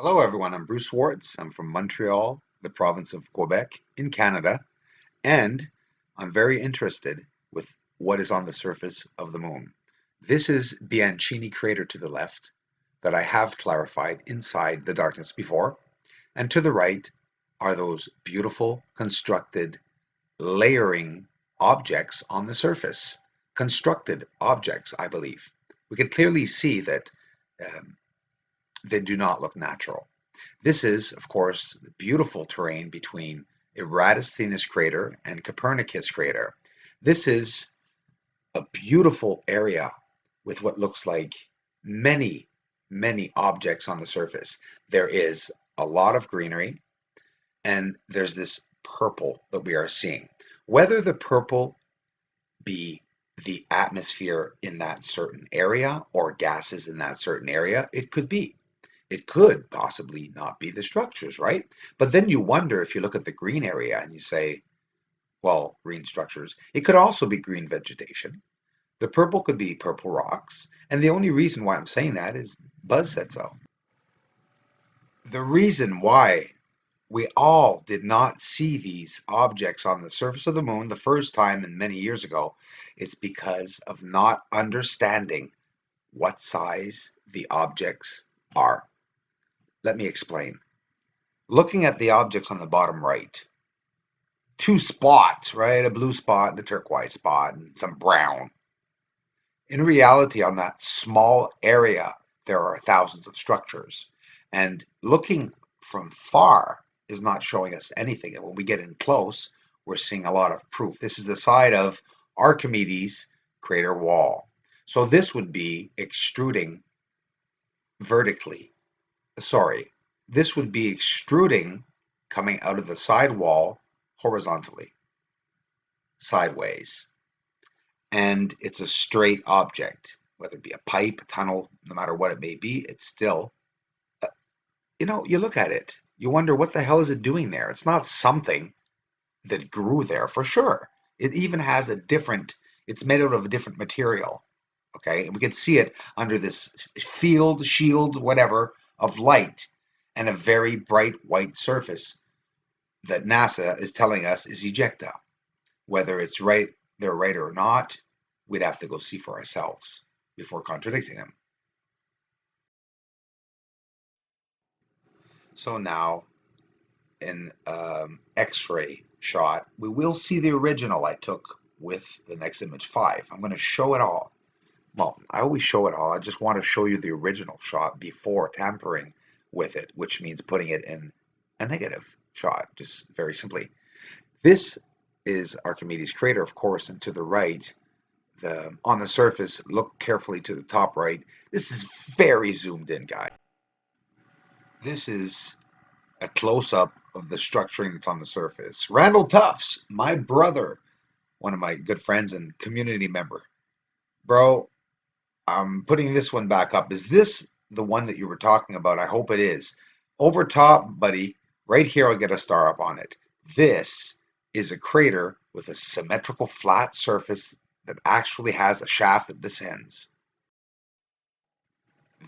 Hello, everyone. I'm Bruce Swartz. I'm from Montreal, the province of Quebec in Canada, and I'm very interested with what is on the surface of the moon. This is Bianchini crater to the left that I have clarified inside the darkness before, and to the right are those beautiful constructed layering objects on the surface. Constructed objects, I believe. We can clearly see that um, they do not look natural. This is, of course, the beautiful terrain between Eratosthenes crater and Copernicus crater. This is a beautiful area with what looks like many, many objects on the surface. There is a lot of greenery, and there's this purple that we are seeing. Whether the purple be the atmosphere in that certain area or gases in that certain area, it could be. It could possibly not be the structures, right? But then you wonder if you look at the green area and you say, well, green structures. It could also be green vegetation. The purple could be purple rocks. And the only reason why I'm saying that is Buzz said so. The reason why we all did not see these objects on the surface of the moon the first time and many years ago is because of not understanding what size the objects are. Let me explain. Looking at the objects on the bottom right, two spots, right? A blue spot and a turquoise spot and some brown. In reality, on that small area, there are thousands of structures. And looking from far is not showing us anything. And when we get in close, we're seeing a lot of proof. This is the side of Archimedes' crater wall. So this would be extruding vertically. Sorry, this would be extruding coming out of the side wall horizontally, sideways. And it's a straight object, whether it be a pipe, a tunnel, no matter what it may be, it's still, uh, you look at it, you wonder what the hell is it doing there? It's not something that grew there for sure. It even has it's made out of a different material. Okay, and we can see it under this field, shield, whatever, of light and a very bright white surface that NASA is telling us is ejecta. Whether they're right or not, we'd have to go see for ourselves before contradicting them. So now, in X-ray shot, we will see the original I took with the next image 5. I'm going to show it all. Well, I always show it all. I just want to show you the original shot before tampering with it, which means putting it in a negative shot, just very simply. This is Archimedes crater, of course, and to the right, on the surface, look carefully to the top right. This is very zoomed in, guys. This is a close-up of the structuring that's on the surface. Randall Tufts, my brother, one of my good friends and community member. Bro, I'm putting this one back up. Is this the one that you were talking about? I hope it is. Over top, buddy, right here, I'll get a star up on it. This is a crater with a symmetrical flat surface that actually has a shaft that descends.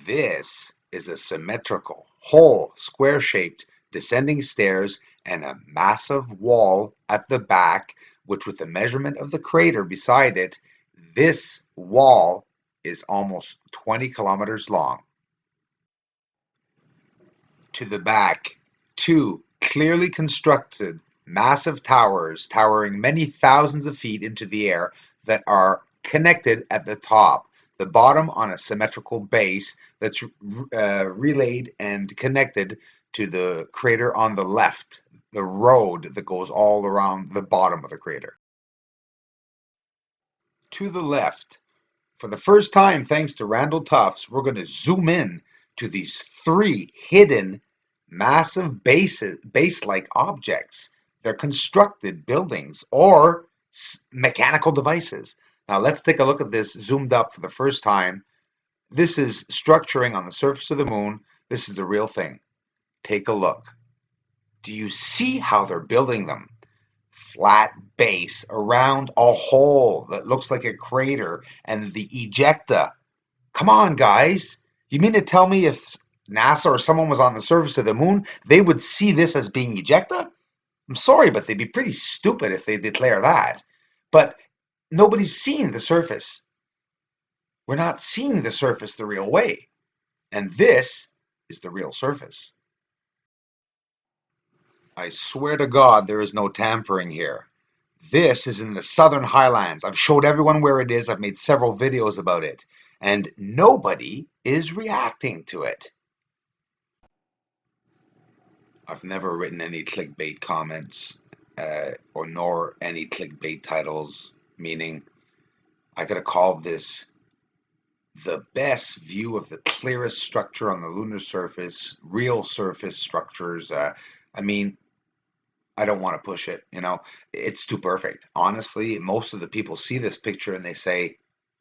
This is a symmetrical, whole, square-shaped descending stairs and a massive wall at the back, which with the measurement of the crater beside it, this wall is almost 20 kilometers long. To the back, two clearly constructed massive towers towering many thousands of feet into the air that are connected at the top, the bottom on a symmetrical base that's relayed and connected to the crater on the left, the road that goes all around the bottom of the crater. To the left, for the first time, thanks to Randall Tufts, we're going to zoom in to these three hidden massive base-like objects. They're constructed buildings or mechanical devices. Now let's take a look at this zoomed up for the first time. This is structuring on the surface of the moon. This is the real thing. Take a look. Do you see how they're building them? Flat base around a hole that looks like a crater and the ejecta. Come on, guys. You mean to tell me if NASA or someone was on the surface of the moon, they would see this as being ejecta? I'm sorry, but they'd be pretty stupid if they declare that. But nobody's seeing the surface. We're not seeing the surface the real way. And this is the real surface. I swear to God, there is no tampering here. This is in the Southern Highlands. I've showed everyone where it is. I've made several videos about it. And nobody is reacting to it. I've never written any clickbait comments or nor any clickbait titles, meaning I could have called this the best view of the clearest structure on the lunar surface, real surface structures. I mean, I don't want to push it, it's too perfect. Honestly, most of the people see this picture and they say,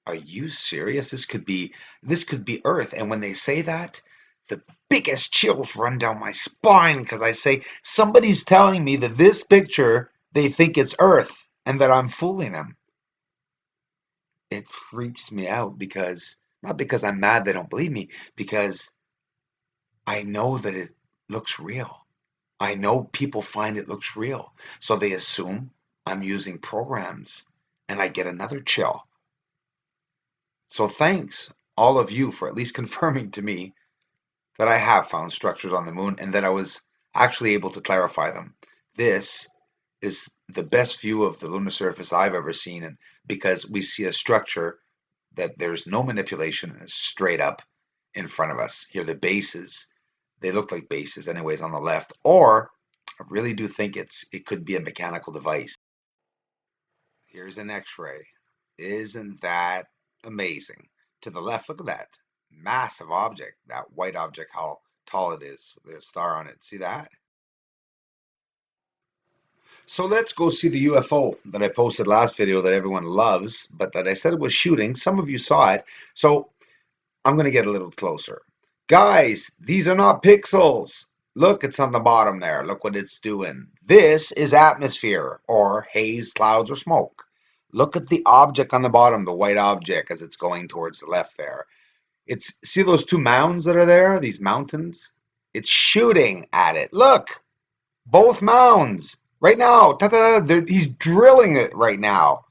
"Are you serious? This could be Earth." And when they say that, the biggest chills run down my spine because I say, somebody's telling me that this picture, they think it's Earth and that I'm fooling them. It freaks me out because, not because I'm mad they don't believe me, because I know that it looks real. I know people find it looks real. So they assume I'm using programs and I get another chill. So thanks, all of you, for at least confirming to me that I have found structures on the moon and that I was actually able to clarify them. This is the best view of the lunar surface I've ever seen, and because we see a structure that there's no manipulation and it's straight up in front of us. Here, the bases, they look like bases anyways on the left, or I really do think it could be a mechanical device. Here's an X-ray. Isn't that amazing? To the left, look at that massive object, that white object, how tall it is. There's a star on it. See that? So let's go see the UFO that I posted last video that everyone loves, but that I said it was shooting. Some of you saw it. So I'm going to get a little closer. Guys, these are not pixels. Look, it's on the bottom there. Look what it's doing. This is atmosphere or haze, clouds, or smoke. Look at the object on the bottom, the white object as it's going towards the left there. See those two mounds that are there, these mountains? It's shooting at it. Look, both mounds right now. He's drilling it right now.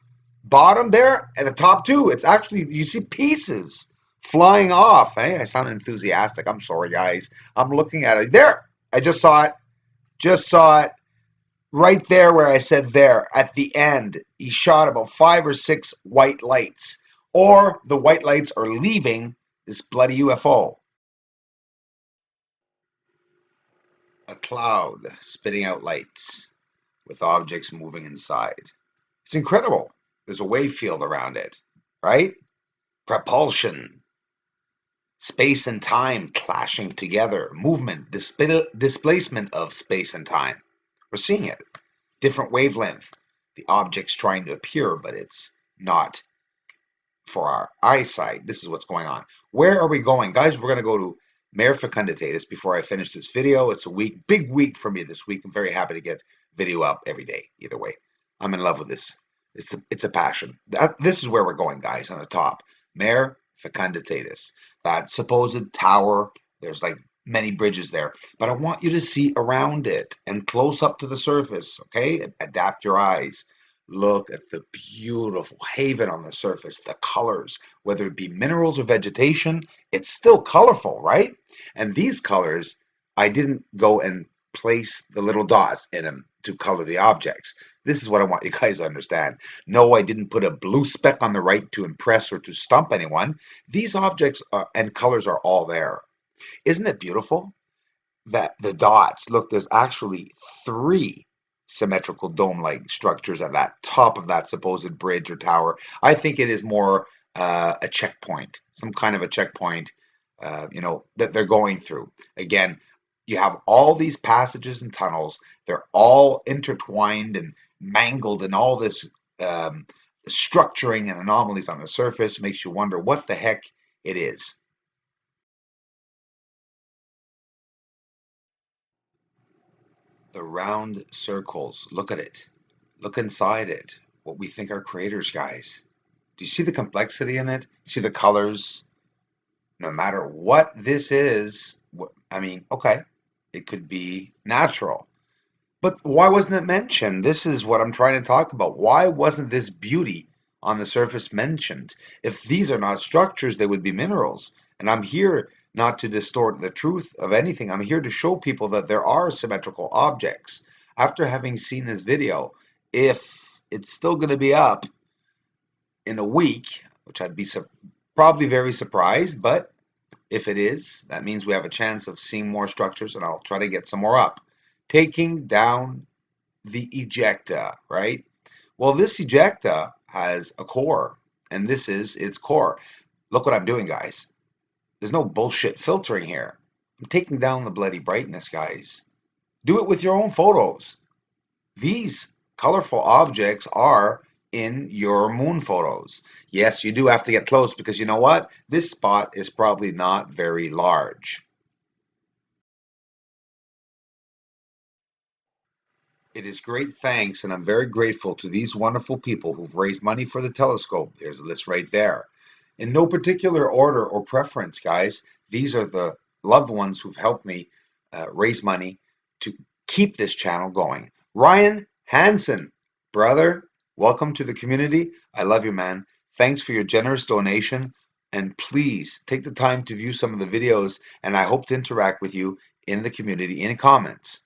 Bottom there and the top two, it's actually, you see pieces flying off. Hey, I sound enthusiastic. I'm sorry, guys. I'm looking at it. There, I just saw it. Just saw it right there where I said there at the end. He shot about 5 or 6 white lights, or the white lights are leaving this bloody UFO. A cloud spitting out lights with objects moving inside. It's incredible. There's a wave field around it, right? Propulsion, space and time clashing together, movement, displacement of space and time. We're seeing it. Different wavelength. The object's trying to appear, but it's not for our eyesight. This is what's going on. Where are we going? Guys, we're going to go to Mare Fecunditatis before I finish this video. It's a big week for me this week. I'm very happy to get video up every day, either way. I'm in love with this. It's a passion. This is where we're going, guys, on the top. Mare Fecunditatis. That supposed tower, there's like many bridges there. But I want you to see around it and close up to the surface, okay? Adapt your eyes. Look at the beautiful haven on the surface, the colors, whether it be minerals or vegetation, it's still colorful, right? And these colors, I didn't go and place the little dots in them to color the objects. This is what I want you guys to understand. No, I didn't put a blue speck on the right to impress or to stump anyone. These objects and colors are all there. Isn't it beautiful? That the dots, look, there's actually 3 symmetrical dome-like structures at that top of that supposed bridge or tower. I think it is more a checkpoint, some kind of a checkpoint, that they're going through. Again, you have all these passages and tunnels. They're all intertwined and mangled in all this structuring and anomalies on the surface. Makes you wonder what the heck it is. The round circles, look at it. Look inside it. What we think are craters, guys. Do you see the complexity in it? See the colors? no matter what this is, I mean, okay, it could be natural. But why wasn't it mentioned? This is what I'm trying to talk about. Why wasn't this beauty on the surface mentioned? If these are not structures, they would be minerals. And I'm here not to distort the truth of anything. I'm here to show people that there are symmetrical objects. After having seen this video, if it's still going to be up in a week, which I'd be probably very surprised, but if it is, that means we have a chance of seeing more structures, and I'll try to get some more up. Taking down the ejecta, right? Well, this ejecta has a core, and this is its core. Look what I'm doing, guys. There's no bullshit filtering here. I'm taking down the bloody brightness, guys. Do it with your own photos. These colorful objects are in your moon photos. Yes, you do have to get close because you know what? This spot is probably not very large. It is great thanks, and I'm very grateful to these wonderful people who've raised money for the telescope. There's a list right there. In no particular order or preference, guys, these are the loved ones who've helped me raise money to keep this channel going. Ryan Hansen, brother, welcome to the community. I love you, man. Thanks for your generous donation. And please take the time to view some of the videos, and I hope to interact with you in the community in comments.